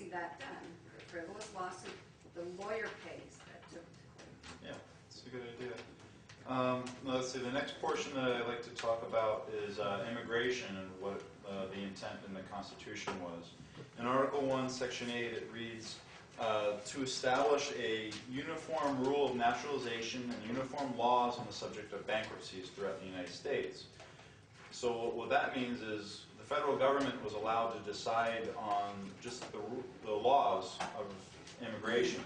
see that done. A frivolous lawsuit, the lawyer pays that took to court. Yeah, that's a good idea. Let's see, the next portion that I'd like to talk about is immigration and what the intent in the Constitution was. In Article 1, Section 8, it reads, to establish a uniform rule of naturalization and uniform laws on the subject of bankruptcies throughout the United States. So what that means is the federal government was allowed to decide on just the laws of immigration.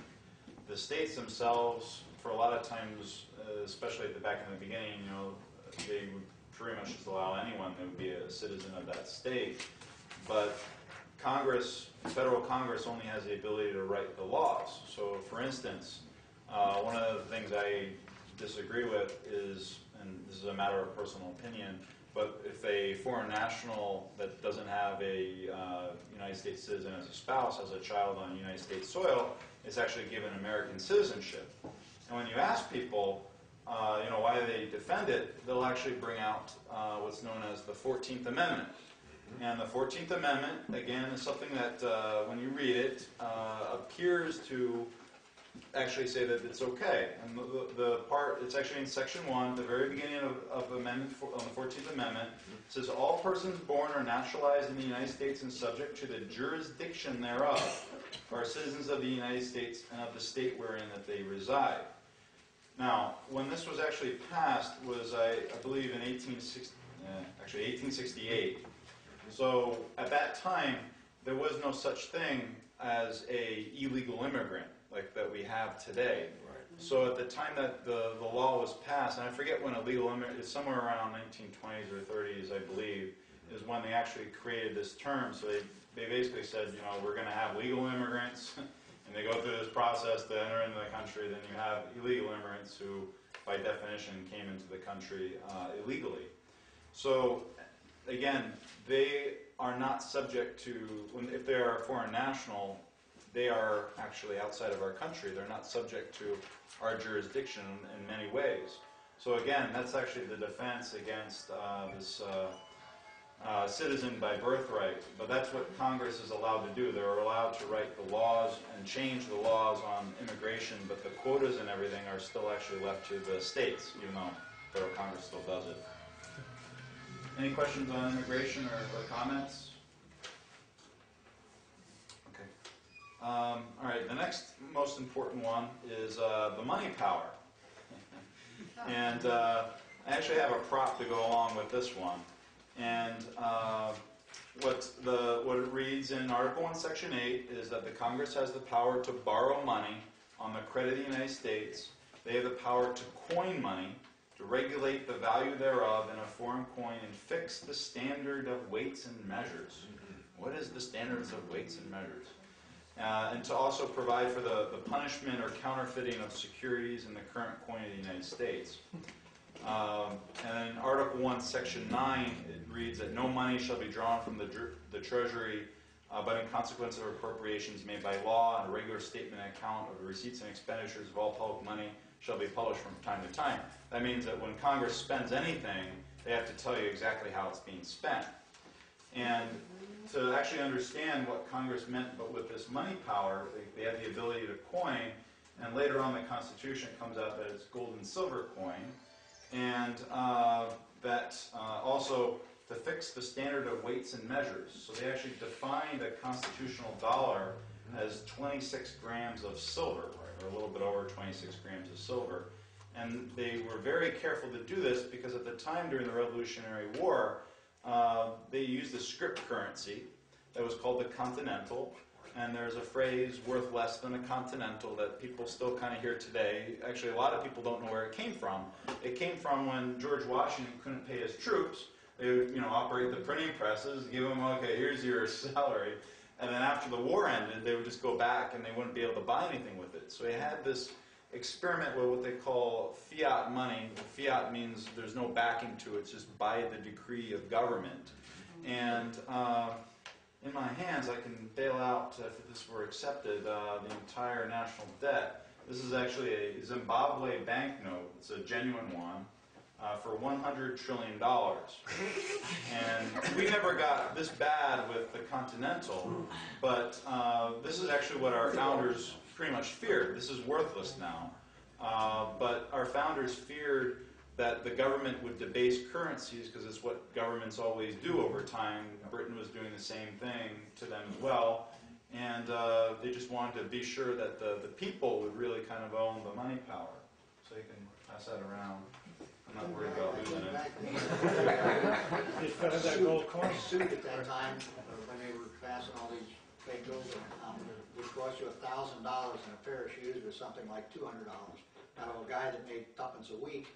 The states themselves, for a lot of times, especially back in the beginning, you know, they would pretty much just allow anyone that would be a citizen of that state. But Congress, federal Congress, only has the ability to write the laws. So, for instance, one of the things I disagree with is, and this is a matter of personal opinion, but if a foreign national that doesn't have a United States citizen as a spouse has a child on United States soil, it's actually given American citizenship. And when you ask people, you know, why they defend it, they'll actually bring out what's known as the 14th Amendment. And the 14th Amendment, again, is something that, when you read it, appears to actually say that it's okay. And the part, it's actually in Section 1, the very beginning of Amendment on the 14th Amendment, it says, all persons born or naturalized in the United States and subject to the jurisdiction thereof are citizens of the United States and of the state wherein that they reside. Now, when this was actually passed was, I believe, in 1868. So at that time, there was no such thing as a illegal immigrant like that we have today. Right. So at the time that the law was passed, and I forget when illegal immigrant, it's somewhere around 1920s or 30s, I believe, is when they actually created this term. So they basically said, you know, we're going to have legal immigrants, and they go through this process to enter into the country. Then you have illegal immigrants who, by definition, came into the country illegally. So again, they are not subject to, if they are a foreign national, they are actually outside of our country. They're not subject to our jurisdiction in many ways. So again, that's actually the defense against this citizen by birthright. But that's what Congress is allowed to do. They're allowed to write the laws and change the laws on immigration, but the quotas and everything are still actually left to the states, even though federal Congress still does it. Any questions on immigration or comments? Okay. All right, the next most important one is the money power. And I actually have a prop to go along with this one. And what it reads in Article 1, Section 8 is that the Congress has the power to borrow money on the credit of the United States. They have the power to coin money, to regulate the value thereof in a foreign coin, and fix the standard of weights and measures. What is the standards of weights and measures? And to also provide for the punishment or counterfeiting of securities in the current coin of the United States. And in Article 1, Section 9, it reads that no money shall be drawn from the Treasury, but in consequence of appropriations made by law, and a regular statement and account of the receipts and expenditures of all public money shall be published from time to time. That means that when Congress spends anything, they have to tell you exactly how it's being spent. And to actually understand what Congress meant but with this money power, they have the ability to coin, and later on the Constitution comes out that it's gold and silver coin, and that also to fix the standard of weights and measures. So they actually defined a constitutional dollar as 26 grams of silver, or a little bit over 26 grams of silver. And they were very careful to do this because at the time during the Revolutionary War, they used a script currency that was called the Continental. And there's a phrase, worth less than a Continental, that people still kind of hear today. Actually, a lot of people don't know where it came from. It came from when George Washington couldn't pay his troops. They would, operate the printing presses, give them, okay, here's your salary. And then after the war ended, they would just go back and they wouldn't be able to buy anything with it. So they had this experiment with what they call fiat money. Fiat means there's no backing to it, it's just by the decree of government. And in my hands, I can bail out, if this were accepted, the entire national debt. This is actually a Zimbabwe banknote. It's a genuine one. for $100 trillion. And we never got this bad with the Continental, but this is actually what our founders pretty much feared. This is worthless now. But our founders feared that the government would debase currencies, because it's what governments always do over time. Britain was doing the same thing to them as well. And they just wanted to be sure that the people would really kind of own the money power. So you can pass that around. I'm not worried about losing it. They found that gold coin. Suit at that time, when they were passing all these fake bills around, would cost you $1,000, and a pair of shoes was something like $200. Now, a guy that made tuppence a week,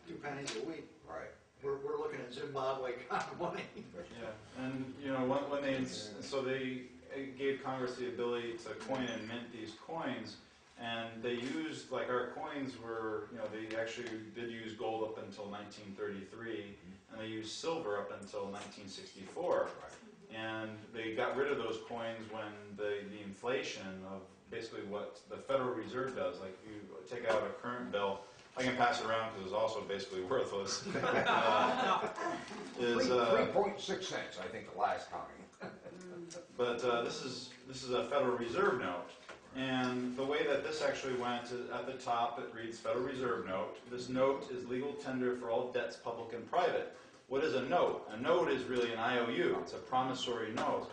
2 pennies a week. Right. We're looking at Zimbabwe kind of money. Yeah, and when they gave Congress the ability to coin and mint these coins, and they used, like, our coins were, they actually did use gold up until 1933, and they used silver up until 1964. And they got rid of those coins when the inflation of basically what the Federal Reserve does. Like, you take out a current bill, I can pass it around because it's also basically worthless. 3.6 cents, I think, the last counting. But this is a Federal Reserve note. And the way that this actually went is at the top, it reads Federal Reserve Note. This note is legal tender for all debts, public and private. What is a note? A note is really an IOU. It's a promissory note.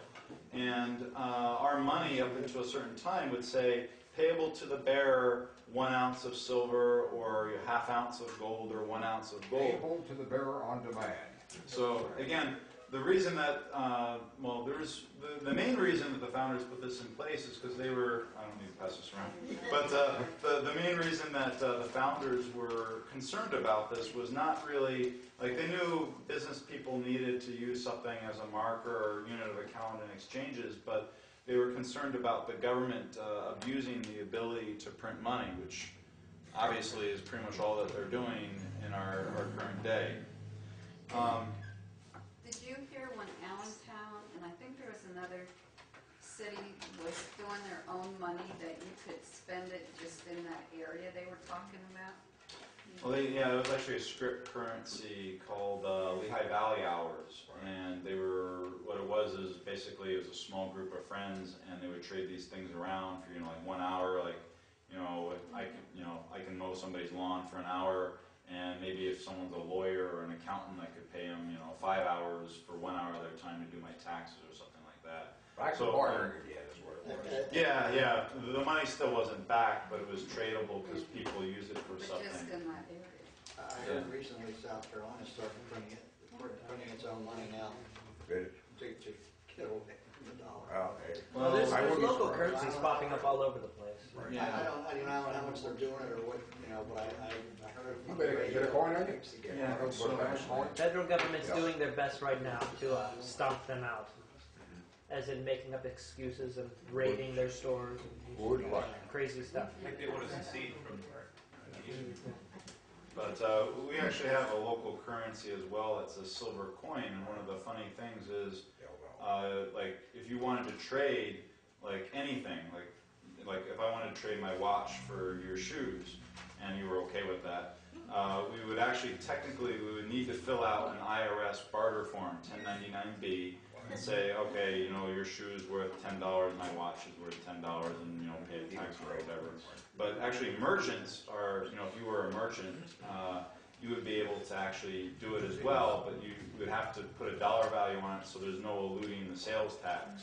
And our money up until a certain time would say, payable to the bearer 1 ounce of silver, or a ½ ounce of gold, or 1 ounce of gold. Payable to the bearer on demand. So again, the reason that, the main reason that the founders put this in place is because they were, I don't need to pass this around, but the main reason that the founders were concerned about this was not really, like, they knew business people needed to use something as a marker or unit of account in exchanges, but they were concerned about the government abusing the ability to print money, which obviously is pretty much all that they're doing in our current day. Did you hear when Allentown, and I think there was another city, was doing their own money, that you could spend it just in that area they were talking about? Well, it was actually a script currency called Lehigh Valley Hours, and what it was is basically it was a small group of friends, and they would trade these things around for like 1 hour, like I can mow somebody's lawn for an hour, and maybe if someone's a lawyer or an accountant, I could pay them 5 hours for 1 hour of their time to do my taxes or something like that. Back to bartering again is what it was. Yeah. The money still wasn't back, but it was tradable because people used it for But something. just in that area. I heard recently South Carolina started printing its own money now Good. to get away from the dollar. Well, hey. Well, there's I wouldn't local be surprised. currencies popping up all over the place. Yeah. I don't know how much they're doing it or what, but I heard it You from better get a coin on it. Yeah. Put a fast coin. Federal government's Yeah. doing their best right now to stomp them out, as in making up excuses and raiding their stores Good and luck. crazy stuff. I think they want to secede from But we actually have a local currency as well. It's a silver coin, and one of the funny things is, like, if you wanted to trade like anything, like if I wanted to trade my watch for your shoes, and you were okay with that, we would actually technically need to fill out an IRS barter form, 1099-B, and say, okay, your shoe is worth $10, my watch is worth $10, and pay a tax or whatever. But actually, merchants are, if you were a merchant, you would be able to actually do it as well, but you would have to put a dollar value on it, so there's no eluding the sales tax.